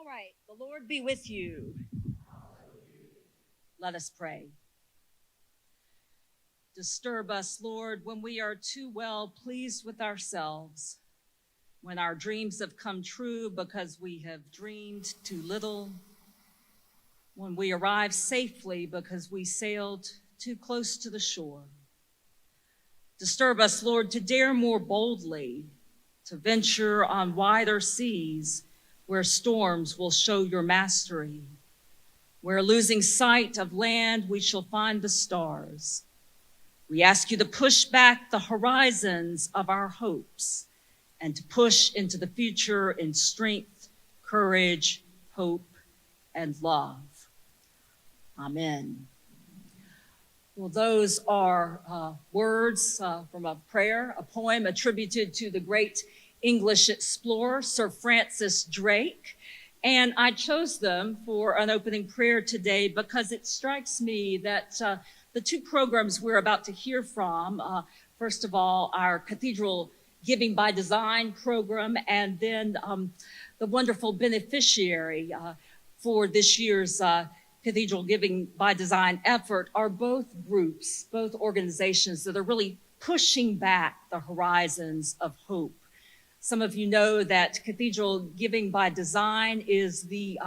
right, the Lord be with you. Let us pray. Disturb us, Lord, when we are too well pleased with ourselves, when our dreams have come true because we have dreamed too little, when we arrive safely because we sailed too close to the shore. Disturb us, Lord, to dare more boldly, to venture on wider seas where storms will show your mastery, where losing sight of land we shall find the stars. We ask you to push back the horizons of our hopes and to push into the future in strength, courage, hope, and love. Amen. Well, those are words from a prayer, a poem attributed to the great English explorer, Sir Francis Drake. And I chose them for an opening prayer today because it strikes me that the two programs we're about to hear from, first of all, our Cathedral Giving by Design program, and then the wonderful beneficiary for this year's Cathedral Giving by Design effort, are both groups, both organizations that are really pushing back the horizons of hope. Some of you know that Cathedral Giving by Design is the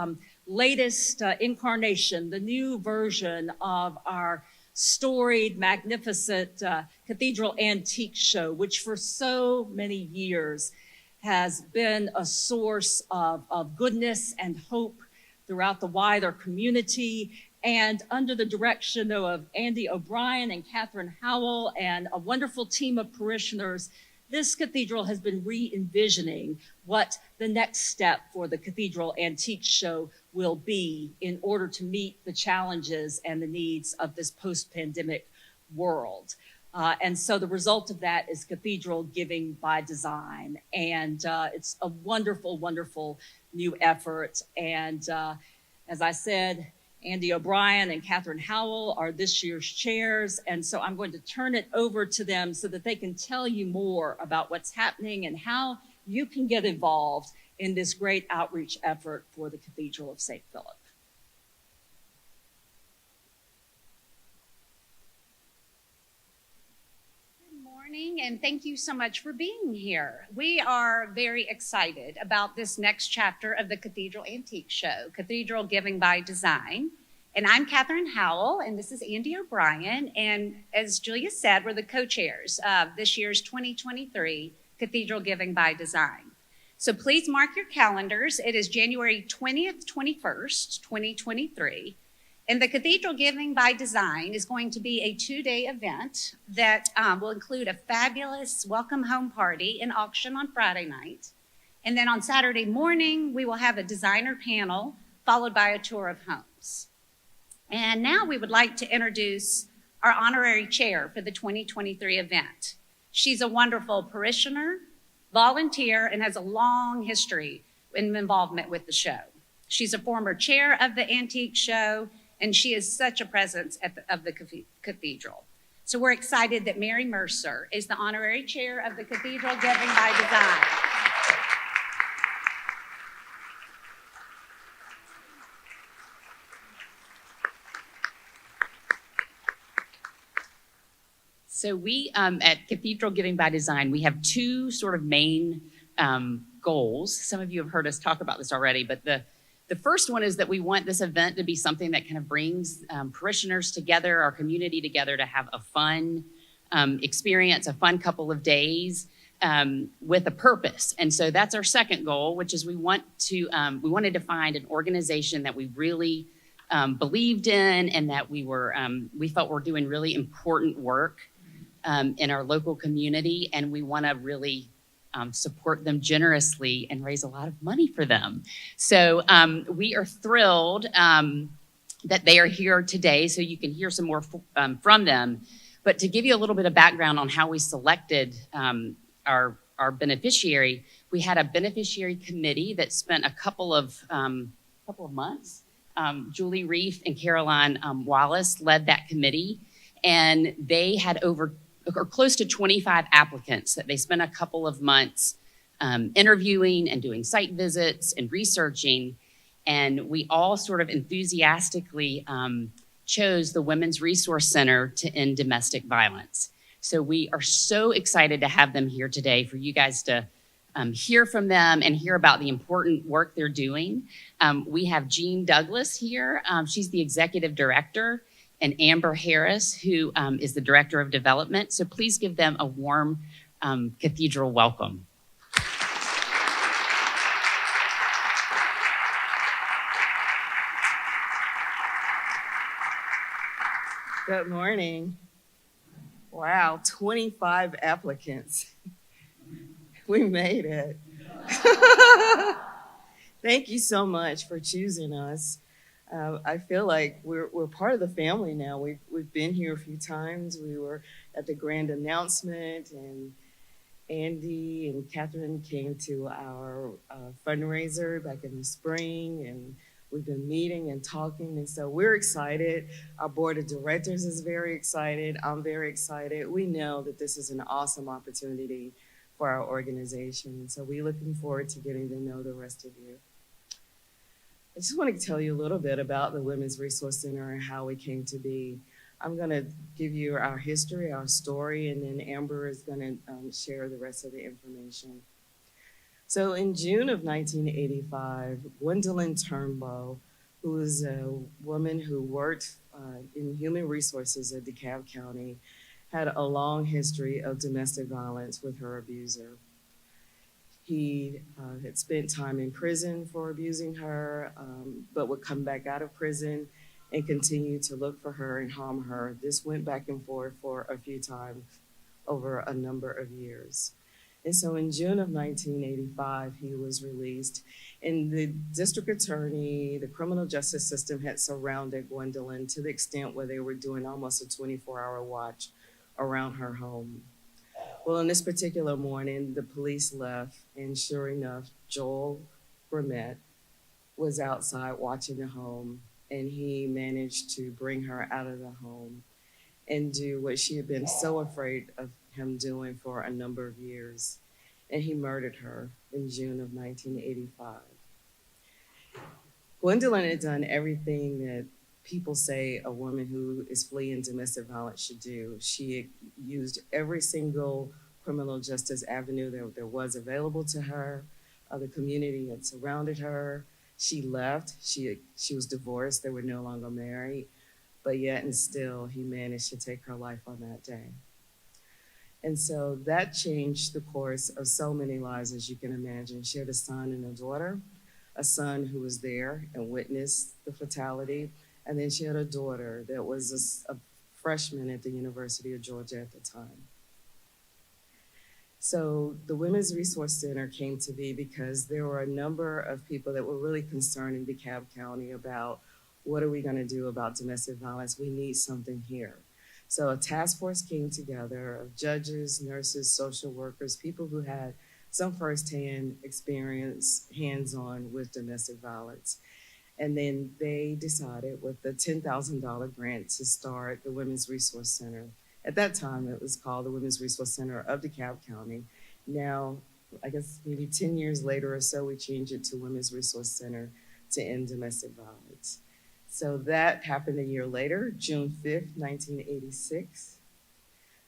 latest incarnation, the new version of our storied, magnificent Cathedral Antique Show, which for so many years has been a source of goodness and hope throughout the wider community. And under the direction of Andy O'Brien and Catherine Howell and a wonderful team of parishioners, this cathedral has been re-envisioning what the next step for the Cathedral Antique Show will be in order to meet the challenges and the needs of this post-pandemic world. And so the result of that is Cathedral Giving by Design. And it's a wonderful, wonderful new effort. And as I said, Andy O'Brien and Catherine Howell are this year's chairs. And so I'm going to turn it over to them so that they can tell you more about what's happening and how you can get involved in this great outreach effort for the Cathedral of Saint Philip. Good morning, and thank you so much for being here. We are very excited about this next chapter of the Cathedral Antique Show, Cathedral Giving by Design. And I'm Catherine Howell, and this is Andy O'Brien. And as Julia said, we're the co-chairs of this year's 2023 Cathedral Giving by Design. So please mark your calendars. It is January 20th, 21st, 2023. And the Cathedral Giving by Design is going to be a 2-day event that will include a fabulous welcome home party and auction on Friday night. And then on Saturday morning, we will have a designer panel followed by a tour of homes. And now we would like to introduce our honorary chair for the 2023 event. She's a wonderful parishioner, volunteer, and has a long history in involvement with the show. She's a former chair of the Antique Show, and she is such a presence of the cathedral. So we're excited that Mary Mercer is the honorary chair of the Cathedral Giving by Design. So we, at Cathedral Giving by Design, we have two sort of main goals. Some of you have heard us talk about this already, but the first one is that we want this event to be something that kind of brings parishioners together, our community together, to have a fun experience, a fun couple of days with a purpose. And so that's our second goal, which is we wanted to find an organization that we really believed in and that we felt were doing really important work in our local community, and we want to really support them generously and raise a lot of money for them. So we are thrilled that they are here today, so you can hear some more from them. But to give you a little bit of background on how we selected our beneficiary, we had a beneficiary committee that spent a couple of months. Julie Reef and Caroline Wallace led that committee, and they had close to 25 applicants that they spent a couple of months interviewing and doing site visits and researching. And we all sort of enthusiastically chose the Women's Resource Center to end domestic violence. So we are so excited to have them here today for you guys to hear from them and hear about the important work they're doing. We have Jean Douglas here. She's the executive director, and Amber Harris, who is the director of development. So please give them a warm cathedral welcome. Good morning. Wow, 25 applicants. We made it. Thank you so much for choosing us. I feel like we're part of the family now. We've been here a few times. We were at the grand announcement, and Andy and Catherine came to our fundraiser back in the spring, and we've been meeting and talking, and so we're excited. Our board of directors is very excited. I'm very excited. We know that this is an awesome opportunity for our organization, and so we're looking forward to getting to know the rest of you. I just want to tell you a little bit about the Women's Resource Center and how we came to be. I'm going to give you our history, our story, and then Amber is going to share the rest of the information. So in June of 1985, Gwendolyn Turnbow, who was a woman who worked in human resources at DeKalb County, had a long history of domestic violence with her abuser. He had spent time in prison for abusing her, but would come back out of prison and continue to look for her and harm her. This went back and forth for a few times over a number of years. And so in June of 1985, he was released. And the district attorney, the criminal justice system had surrounded Gwendolyn to the extent where they were doing almost a 24-hour watch around her home. Well, on this particular morning, the police left, and sure enough, Joel Grimmett was outside watching the home, and he managed to bring her out of the home and do what she had been so afraid of him doing for a number of years. And he murdered her in June of 1985. Gwendolyn had done everything that people say a woman who is fleeing domestic violence should do. She had used every single criminal justice avenue that there was available to her. The community had surrounded her. She left. She was divorced. They were no longer married. But yet and still, he managed to take her life on that day. And so that changed the course of so many lives, as you can imagine. She had a son and a daughter, a son who was there and witnessed the fatality. And then she had a daughter that was a freshman at the University of Georgia at the time. So the Women's Resource Center came to be because there were a number of people that were really concerned in DeKalb County about what are we going to do about domestic violence? We need something here. So a task force came together of judges, nurses, social workers, people who had some firsthand experience, hands-on with domestic violence. And then they decided with the $10,000 grant to start the Women's Resource Center. At that time, it was called the Women's Resource Center of DeKalb County. Now, I guess maybe 10 years later or so, we changed it to Women's Resource Center to end domestic violence. So that happened a year later, June 5th, 1986.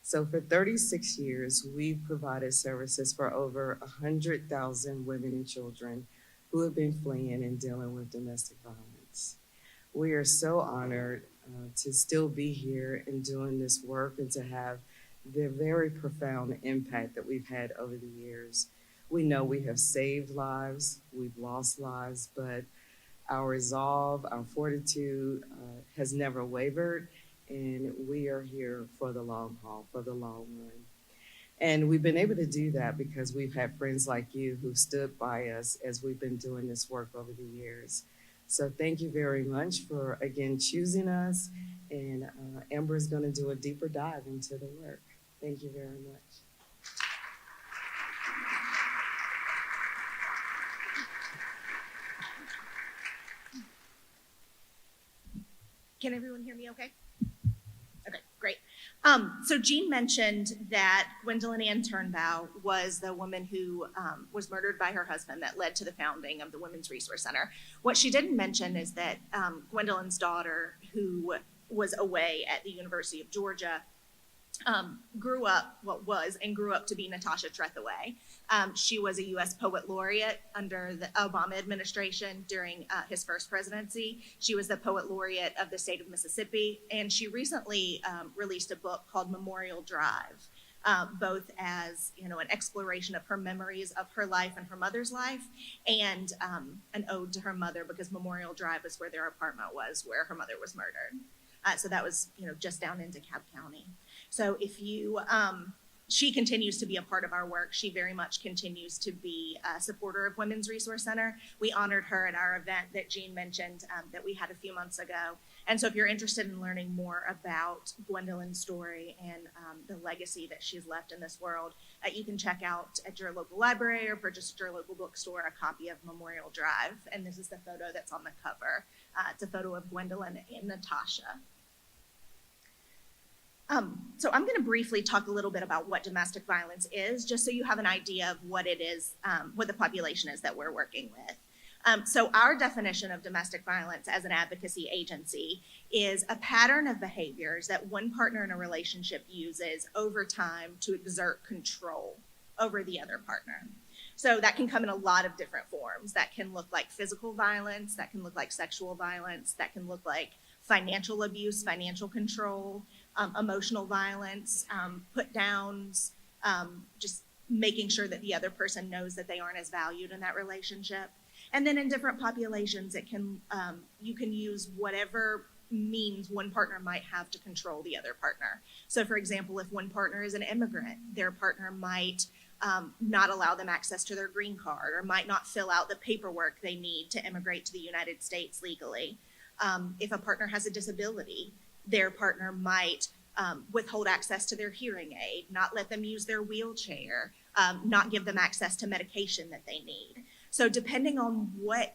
So for 36 years, we've provided services for over 100,000 women and children who have been fleeing and dealing with domestic violence. We are so honored to still be here and doing this work and to have the very profound impact that we've had over the years. We know we have saved lives, we've lost lives, but our resolve, our fortitude has never wavered, and we are here for the long haul, for the long run. And we've been able to do that because we've had friends like you who stood by us as we've been doing this work over the years. So thank you very much for, again, choosing us. And Amber is going to do a deeper dive into the work. Thank you very much. Can everyone hear me okay? Okay, great. So Jean mentioned that Gwendolyn Ann Turnbow was the woman who was murdered by her husband that led to the founding of the Women's Resource Center. What she didn't mention is that Gwendolyn's daughter, who was away at the University of Georgia, grew up to be Natasha Trethewey. She was a U.S. Poet Laureate under the Obama administration during his first presidency. She was the Poet Laureate of the state of Mississippi, and she recently released a book called Memorial Drive, both as an exploration of her memories of her life and her mother's life, and an ode to her mother, because Memorial Drive is where their apartment was, where her mother was murdered. So that was just down in DeKalb County. So she continues to be a part of our work. She very much continues to be a supporter of Women's Resource Center. We honored her at our event that Jean mentioned that we had a few months ago. And so if you're interested in learning more about Gwendolyn's story and the legacy that she's left in this world, you can check out at your local library or purchase at your local bookstore a copy of Memorial Drive. And this is the photo that's on the cover. It's a photo of Gwendolyn and Natasha. So I'm going to briefly talk a little bit about what domestic violence is, just so you have an idea of what it is, what the population is that we're working with. So our definition of domestic violence as an advocacy agency is a pattern of behaviors that one partner in a relationship uses over time to exert control over the other partner. So that can come in a lot of different forms. That can look like physical violence, that can look like sexual violence, that can look like financial abuse, financial control, emotional violence, put downs, just making sure that the other person knows that they aren't as valued in that relationship. And then in different populations, it can you can use whatever means one partner might have to control the other partner. So for example, if one partner is an immigrant, their partner might not allow them access to their green card, or might not fill out the paperwork they need to immigrate to the United States legally. If a partner has a disability, their partner might withhold access to their hearing aid, not let them use their wheelchair, not give them access to medication that they need. So depending on what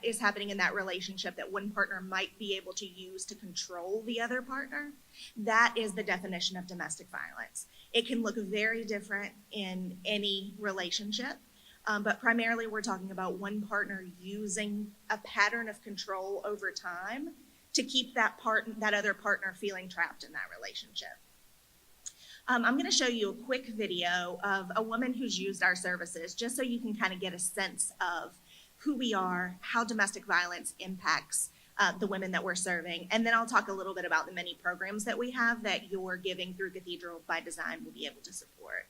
is happening in that relationship that one partner might be able to use to control the other partner, that is the definition of domestic violence. It can look very different in any relationship. But primarily we're talking about one partner using a pattern of control over time to keep that other partner feeling trapped in that relationship. I'm going to show you a quick video of a woman who's used our services, just so you can kind of get a sense of who we are, how domestic violence impacts the women that we're serving, and then I'll talk a little bit about the many programs that we have that your giving through Cathedral by Design will be able to support.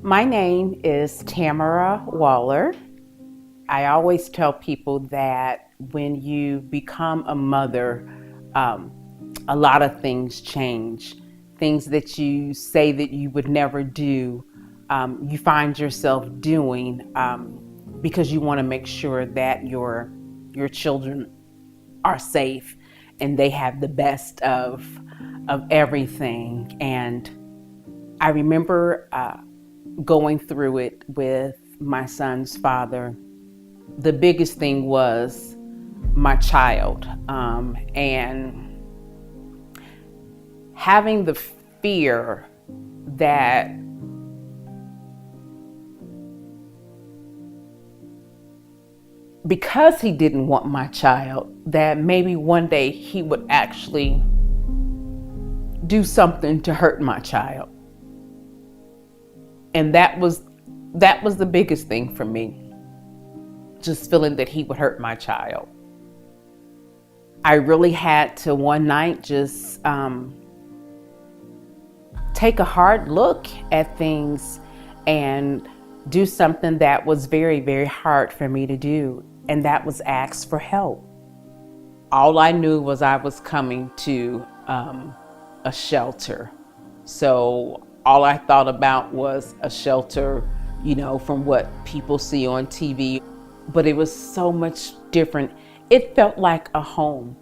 My name is Tamara Waller. I always tell people that when you become a mother, a lot of things change. Things that you say that you would never do, you find yourself doing because you want to make sure that your children are safe and they have the best of everything. And I remember going through it with my son's father. The biggest thing was my child, and having the fear that because he didn't want my child, that maybe one day he would actually do something to hurt my child. And that was the biggest thing for me, just feeling that he would hurt my child. I really had to one night just take a hard look at things and do something that was very, very hard for me to do, and that was ask for help. All I knew was I was coming to a shelter. So all I thought about was a shelter, from what people see on TV. But it was so much different. It felt like a home.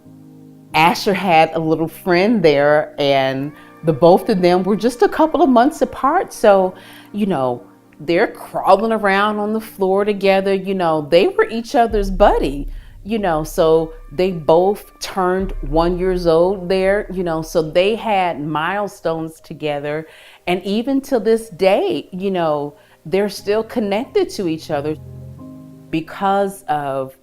Asher had a little friend there, and the both of them were just a couple of months apart. So, they're crawling around on the floor together. They were each other's buddy. So they both turned 1 year old there, so they had milestones together. And even to this day, they're still connected to each other because of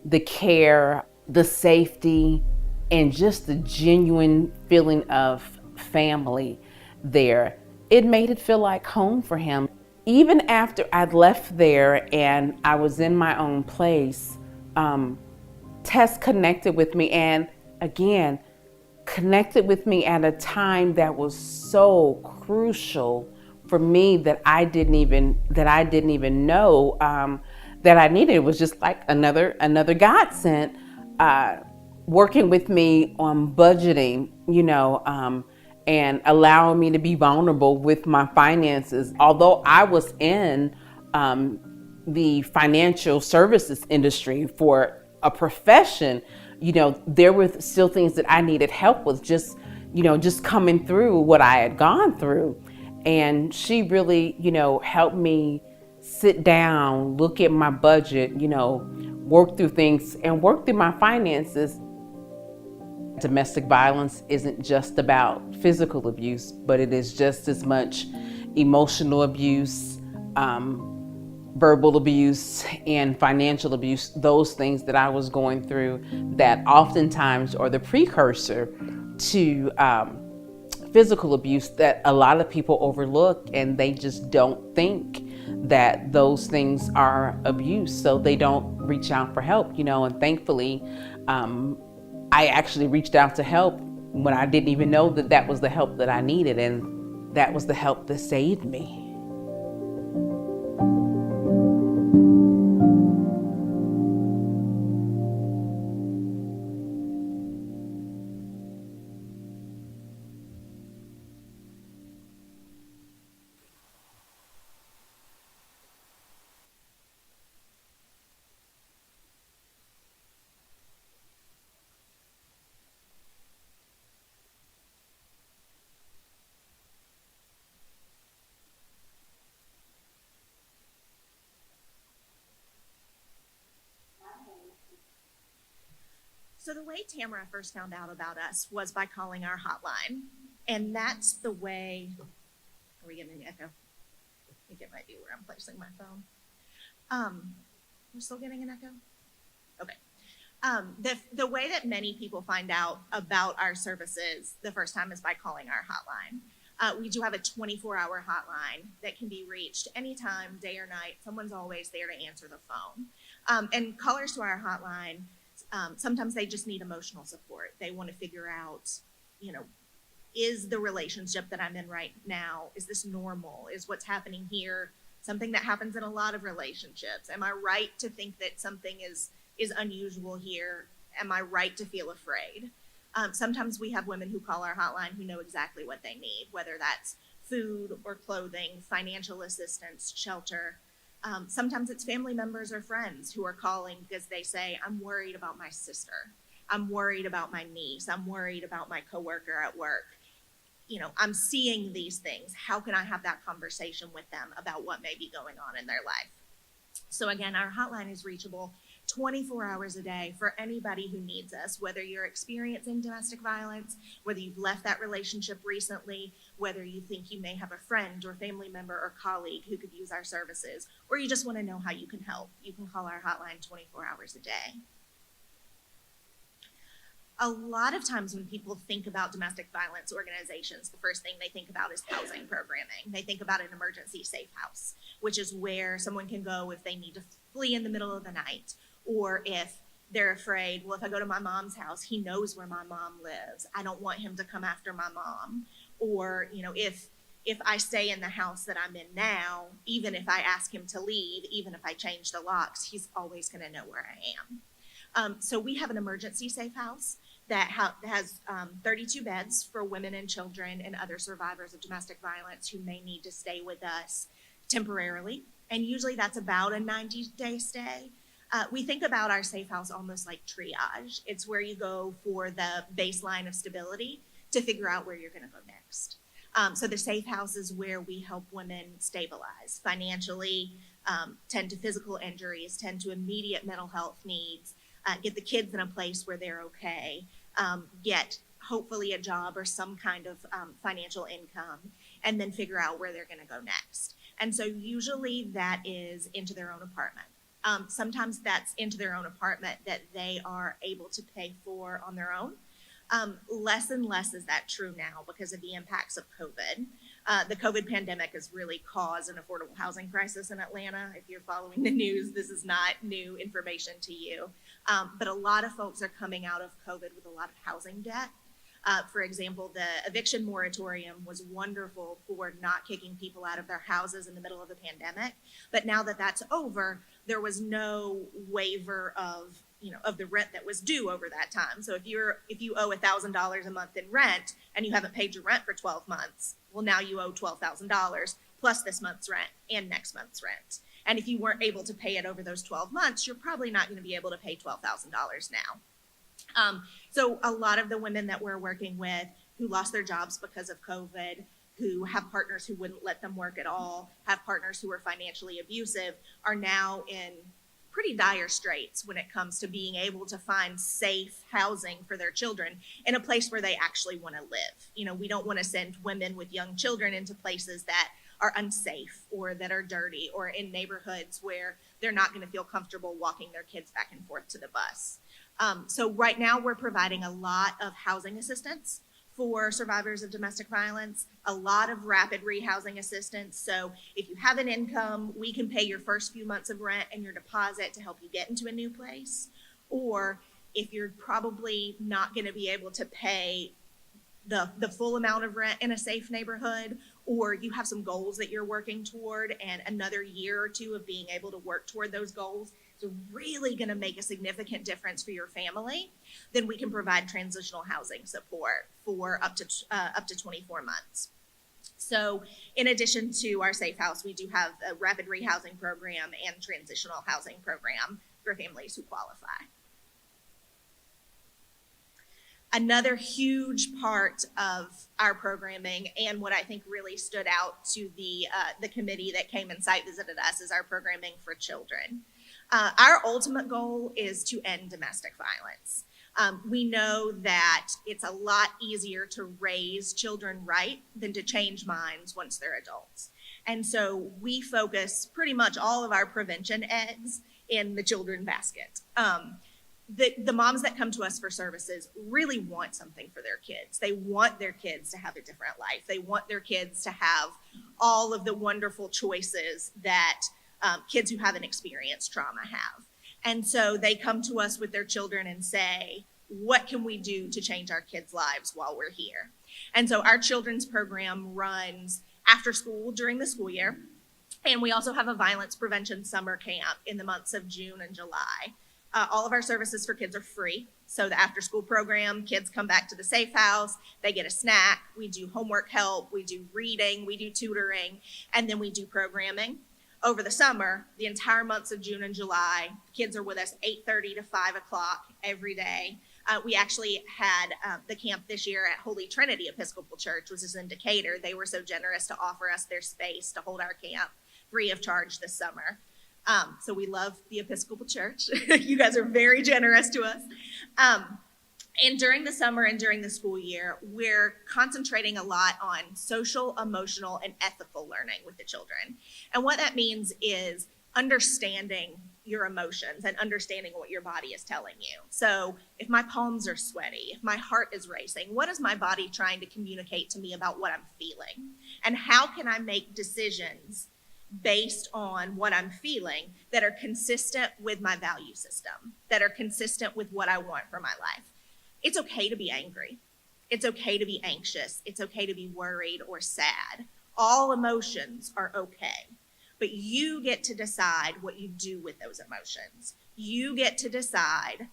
the care, the safety, and just the genuine feeling of family there. It made it feel like home for him. Even after I'd left there and I was in my own place, Tess connected with me, and again, connected with me at a time that was so crucial for me that I didn't even know that I needed. It was just like another godsend, working with me on budgeting, and allowing me to be vulnerable with my finances. Although I was in the financial services industry for a profession, there were still things that I needed help with, just coming through what I had gone through. And she really, helped me sit down, look at my budget, work through things and work through my finances. Domestic violence isn't just about physical abuse, but it is just as much emotional abuse, verbal abuse, and financial abuse, those things that I was going through that oftentimes are the precursor to physical abuse that a lot of people overlook, and they just don't think that those things are abuse, so they don't reach out for help, and thankfully, I actually reached out to help when I didn't even know that that was the help that I needed, and that was the help that saved me. So the way Tamara first found out about us was by calling our hotline. And that's the way, are we getting an echo? I think it might be where I'm placing my phone. We're still getting an echo? Okay. The way that many people find out about our services the first time is by calling our hotline. We do have a 24-hour hotline that can be reached anytime, day or night. Someone's always there to answer the phone. And callers to our hotline, sometimes they just need emotional support. They want to figure out, is the relationship that I'm in right now, is this normal? Is what's happening here something that happens in a lot of relationships? Am I right to think that something is unusual here? Am I right to feel afraid? Sometimes we have women who call our hotline who know exactly what they need, whether that's food or clothing, financial assistance, shelter. Sometimes it's family members or friends who are calling because they say, I'm worried about my sister. I'm worried about my niece. I'm worried about my coworker at work. I'm seeing these things. How can I have that conversation with them about what may be going on in their life? So again, our hotline is reachable 24 hours a day for anybody who needs us, whether you're experiencing domestic violence, whether you've left that relationship recently, whether you think you may have a friend or family member or colleague who could use our services, or you just want to know how you can help. You can call our hotline 24 hours a day. A lot of times when people think about domestic violence organizations, the first thing they think about is housing programming. They think about an emergency safe house, which is where someone can go if they need to flee in the middle of the night, or if they're afraid, well, if I go to my mom's house, he knows where my mom lives. I don't want him to come after my mom. Or, if I stay in the house that I'm in now, even if I ask him to leave, even if I change the locks, he's always going to know where I am. So we have an emergency safe house that has 32 beds for women and children and other survivors of domestic violence who may need to stay with us temporarily. And usually that's about a 90-day stay. We think about our safe house almost like triage. It's where you go for the baseline of stability to figure out where you're going to go next. So the safe house is where we help women stabilize financially, tend to physical injuries, tend to immediate mental health needs, get the kids in a place where they're okay, get hopefully a job or some kind of financial income, and then figure out where they're going to go next. And so usually that is into their own apartment. Sometimes that's into their own apartment that they are able to pay for on their own. Less and less is that true now because of the impacts of COVID. The COVID pandemic has really caused an affordable housing crisis in Atlanta. If you're following the news, this is not new information to you. But a lot of folks are coming out of COVID with a lot of housing debt. For example, the eviction moratorium was wonderful for not kicking people out of their houses in the middle of the pandemic. But now that that's over, there was no waiver of the rent that was due over that time. So if you owe $1,000 a month in rent and you haven't paid your rent for 12 months, well, now you owe $12,000 plus this month's rent and next month's rent. And if you weren't able to pay it over those 12 months, you're probably not going to be able to pay $12,000 now. So a lot of the women that we're working with who lost their jobs because of COVID, who have partners who wouldn't let them work at all, have partners who are financially abusive, are now in pretty dire straits when it comes to being able to find safe housing for their children in a place where they actually want to live. We don't want to send women with young children into places that are unsafe or that are dirty or in neighborhoods where they're not going to feel comfortable walking their kids back and forth to the bus. So right now we're providing a lot of housing assistance for survivors of domestic violence, a lot of rapid rehousing assistance. So if you have an income, we can pay your first few months of rent and your deposit to help you get into a new place. Or if you're probably not going to be able to pay the full amount of rent in a safe neighborhood, or you have some goals that you're working toward and another year or two of being able to work toward those goals is really going to make a significant difference for your family, then we can provide transitional housing support for up to 24 months. So in addition to our Safe House, we do have a rapid rehousing program and transitional housing program for families who qualify. Another huge part of our programming, and what I think really stood out to the committee that came and site visited us, is our programming for children. Our ultimate goal is to end domestic violence. We know that it's a lot easier to raise children right than to change minds once they're adults. And so we focus pretty much all of our prevention eggs in the children basket. The moms that come to us for services really want something for their kids. They want their kids to have a different life. They want their kids to have all of the wonderful choices that kids who haven't experienced trauma have. And so they come to us with their children and say, what can we do to change our kids' lives while we're here? And so our children's program runs after school during the school year. And we also have a violence prevention summer camp in the months of June and July. All of our services for kids are free. So the after school program, kids come back to the Safe House, they get a snack, we do homework help, we do reading, we do tutoring, and then we do programming. Over the summer, the entire months of June and July, kids are with us 8:30 to 5 o'clock every day. We actually had the camp this year at Holy Trinity Episcopal Church, which is in Decatur. They were so generous to offer us their space to hold our camp free of charge this summer. So we love the Episcopal Church. You guys are very generous to us. And during the summer and during the school year, we're concentrating a lot on social, emotional, and ethical learning with the children. And what that means is understanding your emotions and understanding what your body is telling you. So if my palms are sweaty, if my heart is racing, what is my body trying to communicate to me about what I'm feeling? And how can I make decisions based on what I'm feeling that are consistent with my value system, that are consistent with what I want for my life? It's okay to be angry. It's okay to be anxious. It's okay to be worried or sad. All emotions are okay. But you get to decide what you do with those emotions. You get to decide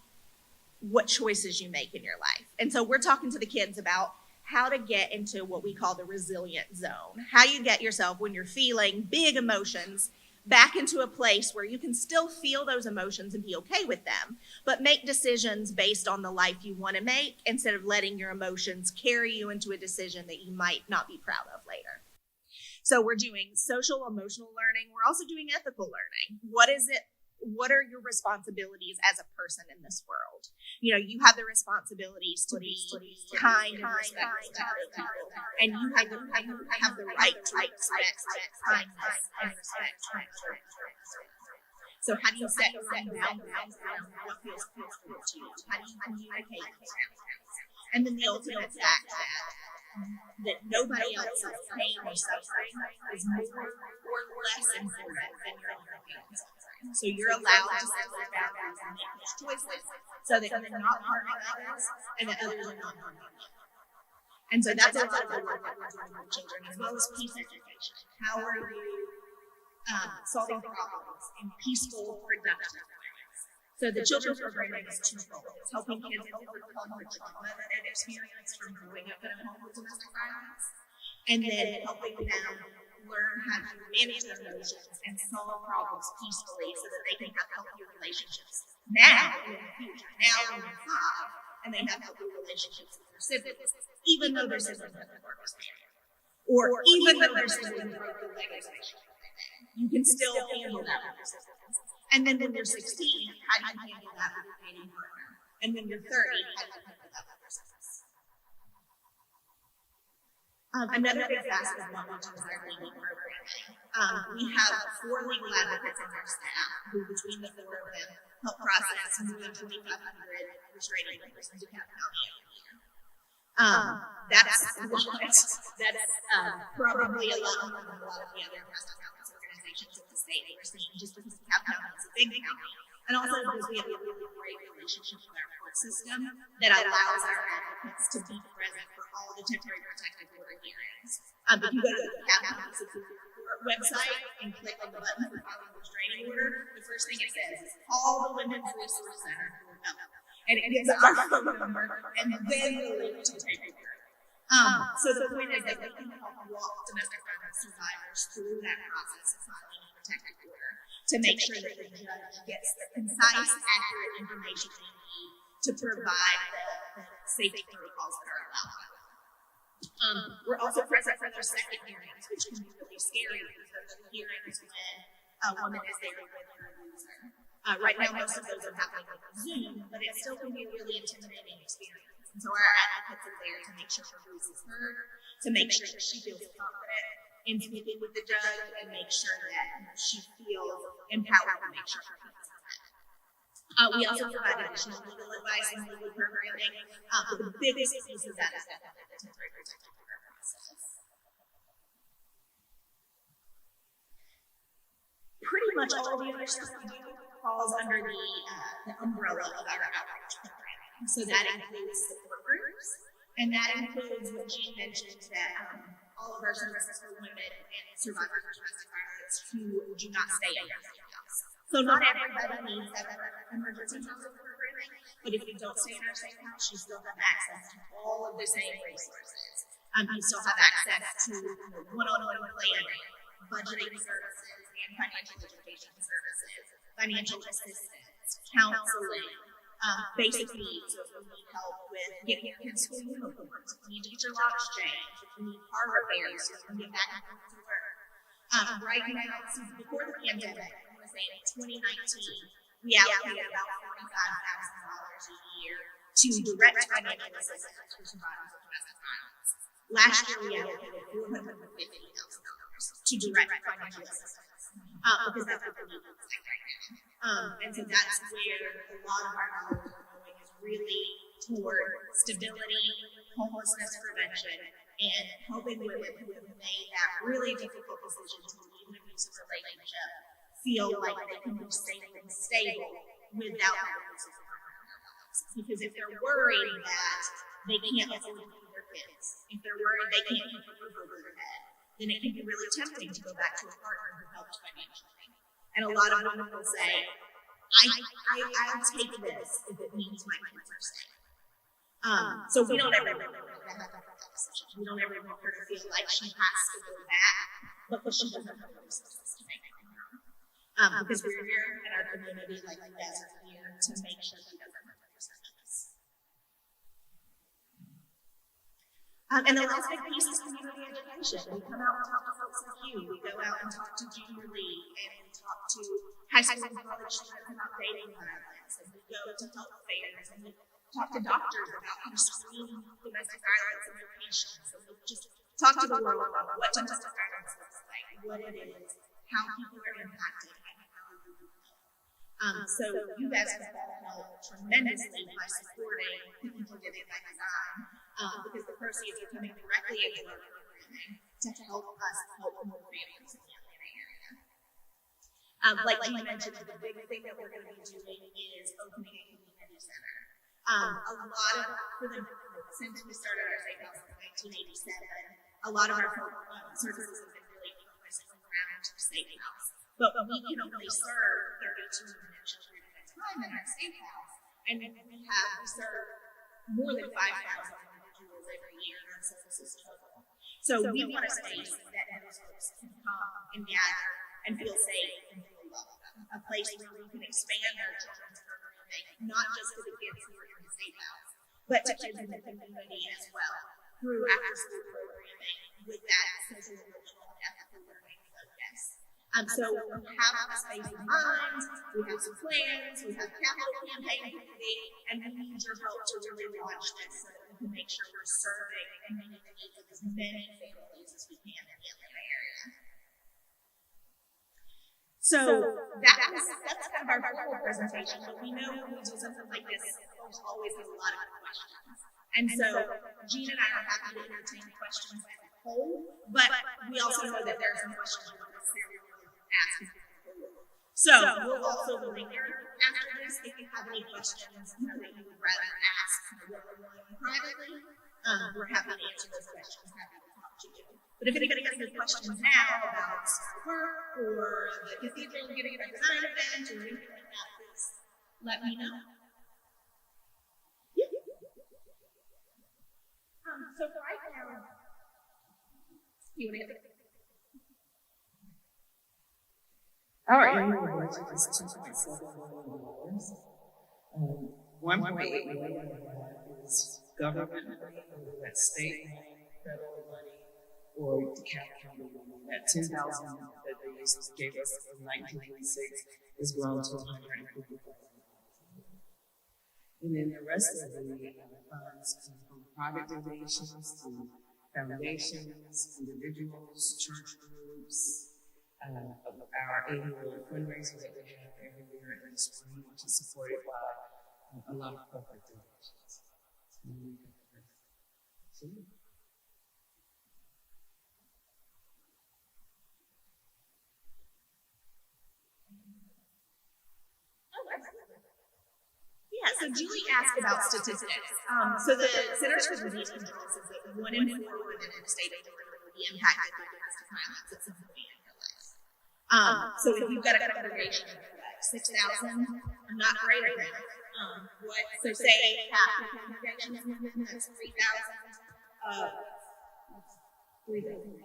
what choices you make in your life. And so we're talking to the kids about how to get into what we call the resilient zone. How you get yourself, when you're feeling big emotions, back into a place where you can still feel those emotions and be okay with them, but make decisions based on the life you want to make instead of letting your emotions carry you into a decision that you might not be proud of later. So we're doing social emotional learning. We're also doing ethical learning. What is it what are your responsibilities as a person in this world? You know, you have the responsibilities to be kind and respectful to other people, and you have the right to expect kindness and respect. So how do you set your own boundaries around what feels comfortable to you? How do you communicate those boundaries? And then the ultimate fact that nobody else's pain or suffering is more or less important than your own pain and suffering. So you're allowed to set those boundaries and make those choices so that you're not harming others and that others are not harming you. And so that's a lot of the work that we're doing with children, as well as peace education. How are you solving problems in peaceful, productive ways? So the children's programming is twofold. It's helping kids overcome the trauma that they've experienced from growing up in a home with domestic violence, and then helping them learn how to manage their emotions and solve problems peacefully so that they can have healthier relationships now and in the future. Now when they're 5 and they have healthy relationships with their siblings, even though their siblings have been married, or even though their siblings broke their leg. You can still handle that with your siblings. And then when you're 16, how do you handle that with your dating partner? And when you're 30, how do you handle that with your spouse? Another big facet of what we do is our legal programming. We have 4 legal advocates on our staff who, between the 4 of them, help process more than 2,500 restraining orders in DeKalb County every year. That's a lot. That's probably a lot more than a lot of the other domestic violence organizations in the state that we're seeing, just because DeKalb County is a big county, and also because we have a really great relationship with our court system that allows our advocates to be present for all the temporary protective order hearings. If you go to the DeKalb County Superior Court website and click on the button for filing a restraining order, the first thing it says is call the Women's Resource Center for help. And it gives our phone number and then the link to take it. So the point is that we can help walk domestic violence survivors through that process of filing a protective order to make sure that the judge gets the concise, accurate information they need to provide the safety protocols that are allowed. We're also present for their second hearings, which can be really scary because those are hearings when a woman is there with her abuser. Right now, most of those are happening over Zoom, but it still can be a really intimidating experience. And so our advocates are there to make sure her voice is heard, to make sure that she feels confident in speaking with the judge, and make sure that she feels empowered to make sure her needs are met. We also provide additional legal advice and legal programming. But the biggest piece of that is definitely the temporary protective order process. Pretty much all of the other stuff we do falls under the umbrella of our outreach program. So that includes support groups, and that includes what Jean mentioned, that all of our services for women and survivors of domestic violence who do not stay in their safe house. So not everybody needs that emergency housing programming, but if you don't stay in our safe house, you still have access to all of the same resources. You still have access to one-on-one planning, budgeting services, and financial education services, financial assistance, counseling, basic needs. So if you need help with getting your kids school uniforms, if you need to get your locks changed, if you need car repairs, so you can get back and forth to work. Right now, since before the pandemic, I want to say in 2019, we allocated about $45,000 a year to direct financial assistance for survivors of domestic violence. Last year, we allocated $450,000 to direct financial assistance, because that's what the need looks like right now. And so that's where a lot of our dollars are going, is really toward stability, homelessness prevention, and helping women who have made that really difficult decision to leave an abusive relationship feel like they can be safe and stable without that abusive partner. Because if they're worried that they can't afford to feed their kids, if they're worried they can't keep a roof over their head, then it can be really tempting to go back to a partner who helped financially. And a lot of women will say, I'll take this if it means my kids are safe. So we don't ever want her to have that decision. We don't ever want her to feel like she has to go back because she doesn't have the resources to make it on her own. Because we're here in our community, like you guys are here, to make sure she doesn't have the resources. And the last big piece is community education. We come out and talk to folks like you. We go out and talk to junior league, and we talk to high school and college students about dating violence, and we go to health fairs, and we talk to doctors about how to screen domestic violence in their patients. So we just talk to the world about what domestic violence looks like, what it is, how people are impacted, and how you can help. So you guys have helped tremendously by supporting Cathedral Giving by Design, because the proceeds are coming directly into our programming to help us help more families in the Atlanta area. Like Gina mentioned, the big thing that we're going to be doing is opening a community center. Since we started our Safe House in 1987, a lot of our services have been really focused around Safe House. But we can only serve 32 children at a time in our Safe House, and we serve more than 5,000 individuals every year in our services total. So we want a space that those folks can come and gather and feel safe and feel loved. A place where we can expand our children's programming, not just to the kids who are in the Safe House, but to kids in the community as well, through after-school programming with that social, emotional, and ethical learning focus. So we have a space in mind, we have some plans, we have capital campaign committee, and we need your help to really launch this so that we can make sure we're serving and meeting the needs of as many families as we can in the Atlanta area. So that's kind of our formal presentation, but we know when we do something like this, folks always have a lot of questions. And so Gina and I are happy to entertain questions as a whole, but we also know that there are some questions we don't necessarily ask. So we'll also linger after this if you have any questions that you would rather ask privately. We're happy to answer those questions, happy to talk to you. But if anybody has any questions now about work or the Cathedral Giving by Design event or anything like that, please let me know. Yeah. So right now, you want to get our annual budget is $2.7 million. $1.8 million of that is government money, whether that's state money, federal money, or the county money. That $10,000 that they gave us in 1996 is grown to $150,000. And then the rest of the funds come from private donations to foundations, individuals, church groups, our annual fundraiser that we have every year in the spring, which is supported by a lot of corporate donations. Yeah, so Julie asked about statistics. So the Centers for Disease Control says that 1 in 4 women in the state of Georgia will be impacted by domestic violence at some point in their life. So if you've got a congregation of 6,000, I'm not great at math. So say half the congregation is women, that's 3,000. 3,000.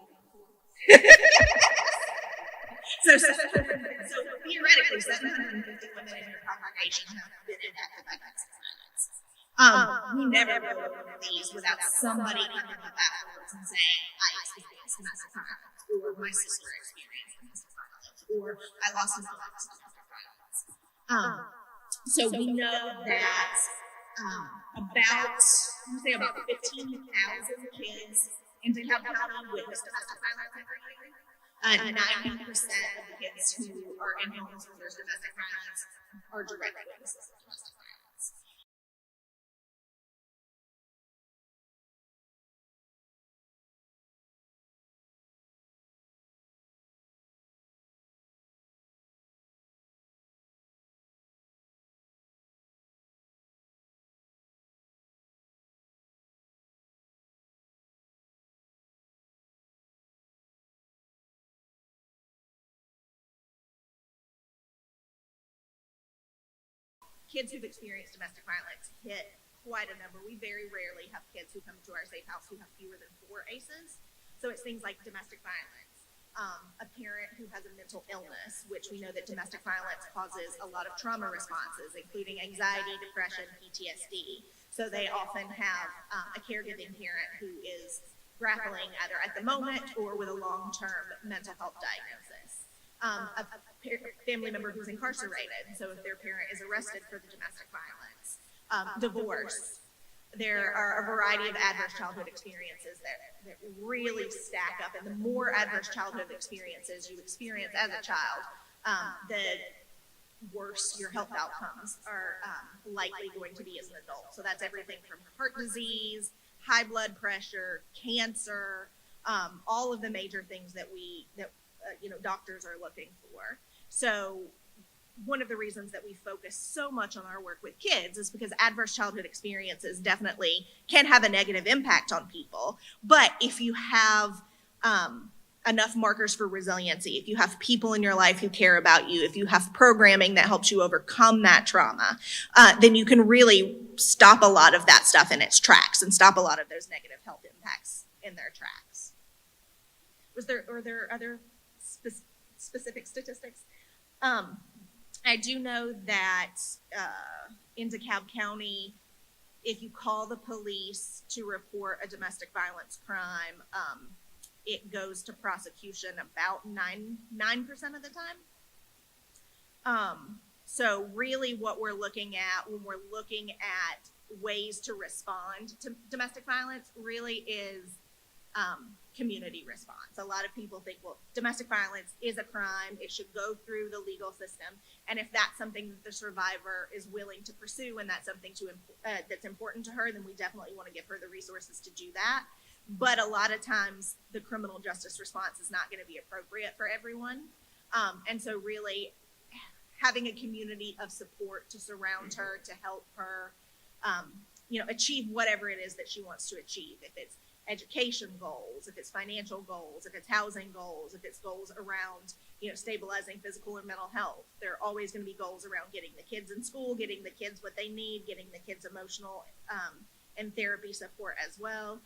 So theoretically, 750 women in your congregation have been impacted by domestic violence. We never go to one of these without somebody coming up afterwards and saying, I experienced domestic violence, or my sister experienced domestic violence, or I lost a mom to domestic violence. So we know that about 15,000 kids in DeKalb County witness domestic violence every year. 90% of the kids who are in homes where there's domestic violence are direct witnesses of domestic violence. Kids who've experienced domestic violence hit quite a number. We very rarely have kids who come to our Safe House who have fewer than 4 ACEs. So it's things like domestic violence, a parent who has a mental illness, which we know that domestic violence causes a lot of trauma responses, including anxiety, depression, PTSD. So they often have a caregiving parent who is grappling either at the moment or with a long-term mental health diagnosis. A family member who's incarcerated, so if their parent is arrested for the domestic violence, divorce. There are a variety of adverse childhood experiences that really stack up, and the more adverse childhood experiences you experience as a child, the worse your health outcomes are likely going to be as an adult. So that's everything from heart disease, high blood pressure, cancer, all of the major things that doctors are looking for. So one of the reasons that we focus so much on our work with kids is because adverse childhood experiences definitely can have a negative impact on people. But if you have enough markers for resiliency, if you have people in your life who care about you, if you have programming that helps you overcome that trauma, then you can really stop a lot of that stuff in its tracks and stop a lot of those negative health impacts in their tracks. Are there other specific statistics? I do know that in DeKalb County, if you call the police to report a domestic violence crime, it goes to prosecution about 9% of the time. So really what we're looking at when we're looking at ways to respond to domestic violence really is community response. A lot of people think, well, domestic violence is a crime. It should go through the legal system. And if that's something that the survivor is willing to pursue and that's something that's important to her, then we definitely want to give her the resources to do that. But a lot of times the criminal justice response is not going to be appropriate for everyone. And so really having a community of support to surround her, to help her, achieve whatever it is that she wants to achieve. If it's education goals, if it's financial goals, if it's housing goals, if it's goals around, stabilizing physical and mental health. There are always going to be goals around getting the kids in school, getting the kids what they need, getting the kids emotional and therapy support as well.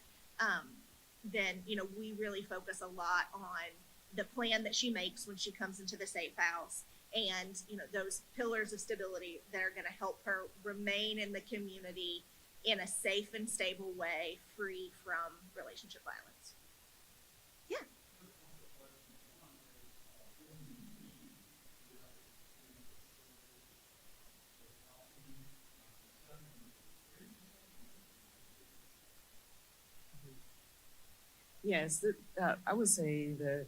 Then, we really focus a lot on the plan that she makes when she comes into the safe house and, those pillars of stability that are going to help her remain in the community in a safe and stable way, free from relationship violence. Yeah. Yes, I would say the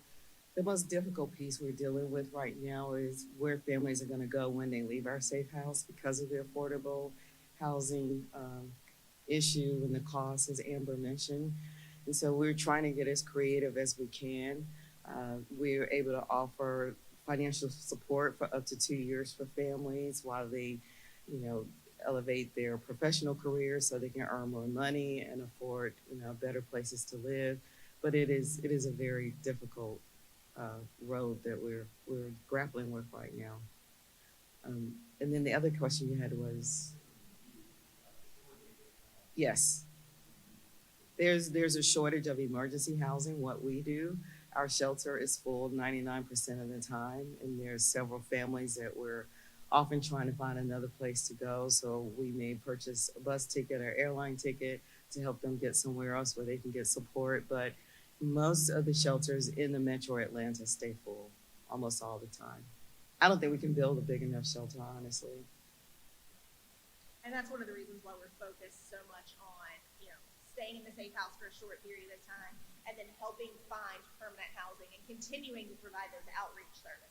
most difficult piece we're dealing with right now is where families are going to go when they leave our safe house because of the affordable housing issue and the cost, as Amber mentioned. And so we're trying to get as creative as we can. We're able to offer financial support for up to 2 years for families while they, elevate their professional careers so they can earn more money and afford, better places to live. But it is a very difficult road that we're grappling with right now. And then the other question you had was, yes, there's a shortage of emergency housing. What we do, our shelter is full 99% of the time, and there's several families that we're often trying to find another place to go. So we may purchase a bus ticket or airline ticket to help them get somewhere else where they can get support. But most of the shelters in the metro Atlanta stay full almost all the time. I don't think we can build a big enough shelter, honestly. And that's one of the reasons why we're focused so much on, staying in the safe house for a short period of time and then helping find permanent housing and continuing to provide those outreach services.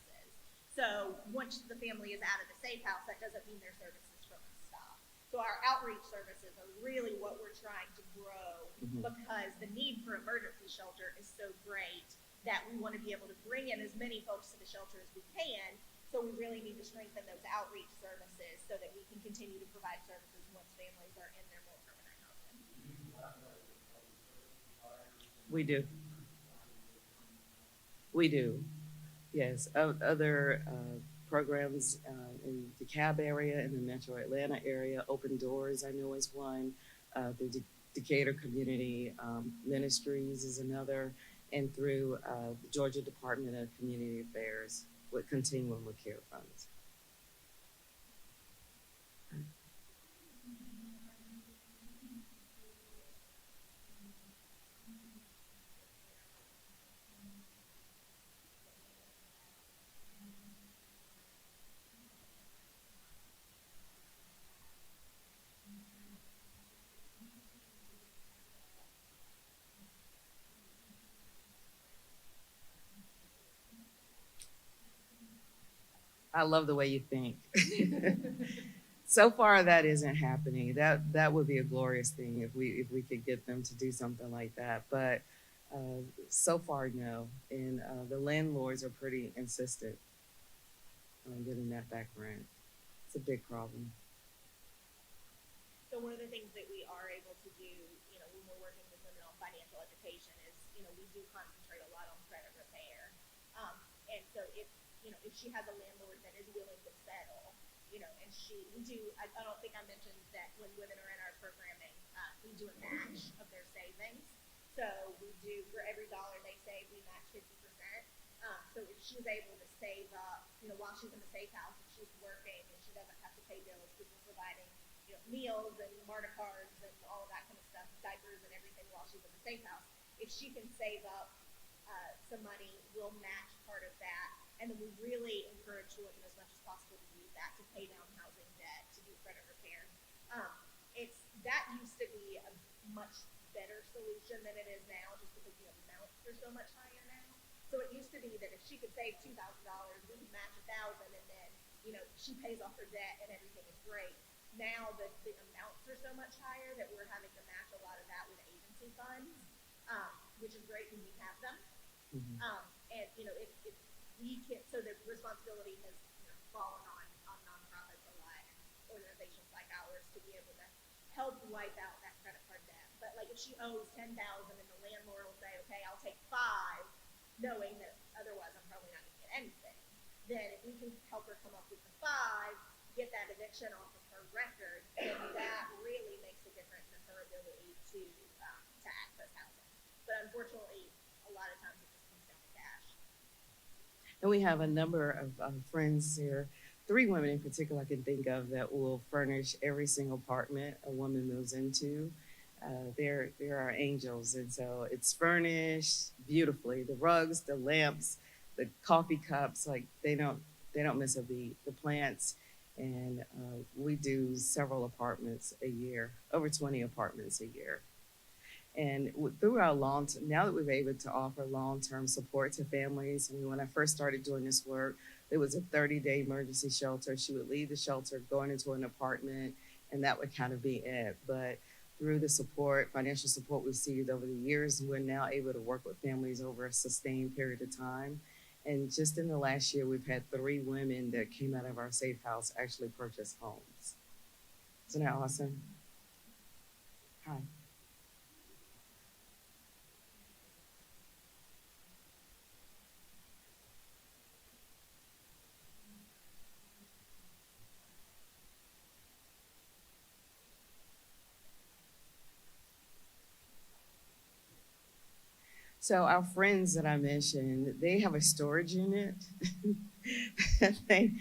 So once the family is out of the safe house, that doesn't mean their services from us stop. So our outreach services are really what we're trying to grow because the need for emergency shelter is so great that we want to be able to bring in as many folks to the shelter as we can. So we really need to strengthen those outreach services so that we can continue to provide services once families are in their more permanent housing. We do. Yes. Other programs in the DeKalb area, in the metro Atlanta area, Open Doors, I know is one. The Decatur Community Ministries is another. and through the Georgia Department of Community Affairs with Continuum of Care funds. I love the way you think. So far, that isn't happening. That would be a glorious thing if we could get them to do something like that. But so far, no. And the landlords are pretty insistent on getting that back rent. It's a big problem. So one of the things that we are able to do, when we're working with women on financial education is, we do concentrate a lot on credit repair. And so if she has a landlord that is willing to settle, and I don't think I mentioned that when women are in our programming, we do a match of their savings. So we do, for every dollar they save, we match 50%. So if she's able to save up, while she's in the safe house, if she's working and she doesn't have to pay bills because we're providing, meals and MARTA cards and all of that kind of stuff, diapers and everything while she's in the safe house, if she can save up some money, we'll match part of that. And then we really encourage women as much as possible to use that to pay down housing debt, to do credit repair. That used to be a much better solution than it is now, just because the amounts are so much higher now. So it used to be that if she could save $2,000, we would match $1,000, and then she pays off her debt and everything is great. Now the amounts are so much higher that we're having to match a lot of that with agency funds, which is great when we have them. Mm-hmm. And if we can, so the responsibility has fallen on nonprofits a lot and organizations like ours to be able to help wipe out that credit card debt. But like if she owes $10,000 and the landlord will say, okay, I'll take $5,000, knowing that otherwise I'm probably not going to get anything. Then if we can help her come up with the $5,000, get that eviction off of her record, then that really makes a difference in her ability to access housing. But unfortunately, a lot of times it just comes down to cash. And we have a number of friends here, 3 women in particular I can think of that will furnish every single apartment a woman moves into. They're our angels, and so it's furnished beautifully. The rugs, the lamps, the coffee cups, like they don't miss a beat. The plants, and we do several apartments a year, over 20 apartments a year. And through our now that we've been able to offer long-term support to families, when I first started doing this work, there was a 30-day emergency shelter. She would leave the shelter, going into an apartment, and that would kind of be it. But through the support, financial support we received over the years, we're now able to work with families over a sustained period of time. And just in the last year, we've had 3 women that came out of our safe house actually purchase homes. Isn't that awesome? Hi. So our friends that I mentioned, they have a storage unit that they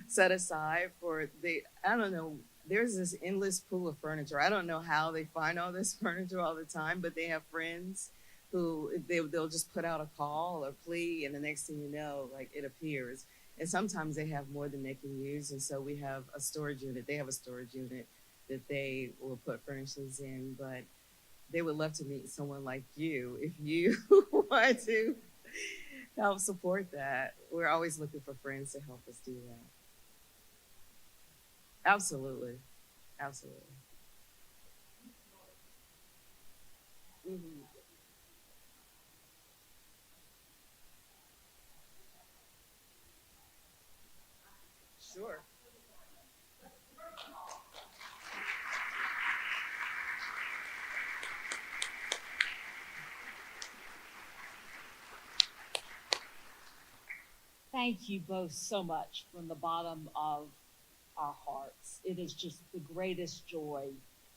set aside for I don't know, there's this endless pool of furniture. I don't know how they find all this furniture all the time, but they have friends who they'll just put out a call or plea, and the next thing you know, like it appears. And sometimes they have more than they can use, and so we have a storage unit. They have a storage unit that they will put furnishings in, but they would love to meet someone like you if you want to help support that. We're always looking for friends to help us do that. Absolutely. Absolutely. Mm-hmm. Sure. Thank you both so much from the bottom of our hearts. It is just the greatest joy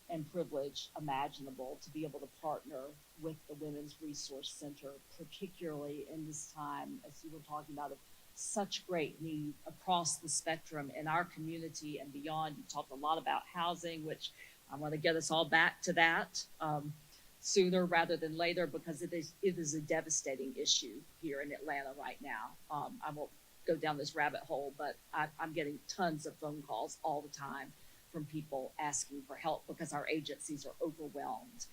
and privilege imaginable to be able to partner with the Women's Resource Center, particularly in this time, as you were talking about, of such great need across the spectrum in our community and beyond. You talked a lot about housing, which I want to get us all back to that sooner rather than later, because it is a devastating issue here in Atlanta right now. I won't go down this rabbit hole, but I'm getting tons of phone calls all the time from people asking for help because our agencies are overwhelmed.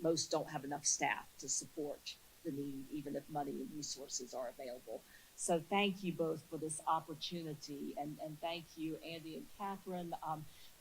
Most don't have enough staff to support the need, even if money and resources are available. So thank you both for this opportunity, and thank you, Andy and Catherine.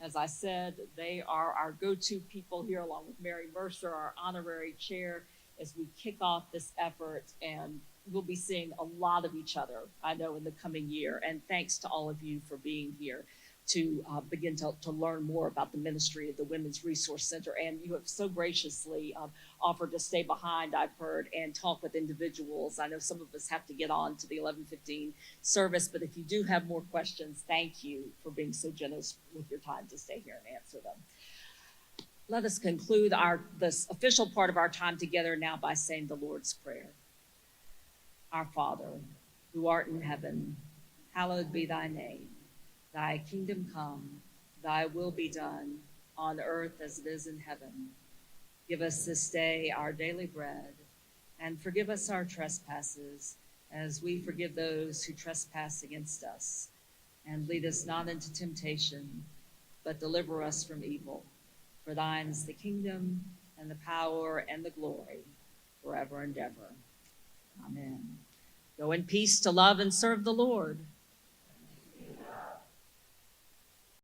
As I said, they are our go-to people here, along with Mary Mercer, our honorary chair, as we kick off this effort, and we'll be seeing a lot of each other, I know, in the coming year. And thanks to all of you for being here to begin to learn more about the ministry of the Women's Resource Center. And you have so graciously offered to stay behind, I've heard, and talk with individuals. I know some of us have to get on to the 11:15 service, but if you do have more questions, thank you for being so generous with your time to stay here and answer them. Let us conclude this official part of our time together now by saying the Lord's Prayer. Our Father, who art in heaven, hallowed be thy name. Thy kingdom come, thy will be done, on earth as it is in heaven. Give us this day our daily bread, and forgive us our trespasses, as we forgive those who trespass against us. And lead us not into temptation, but deliver us from evil. For thine is the kingdom, and the power, and the glory, forever and ever. Amen. Go in peace to love and serve the Lord.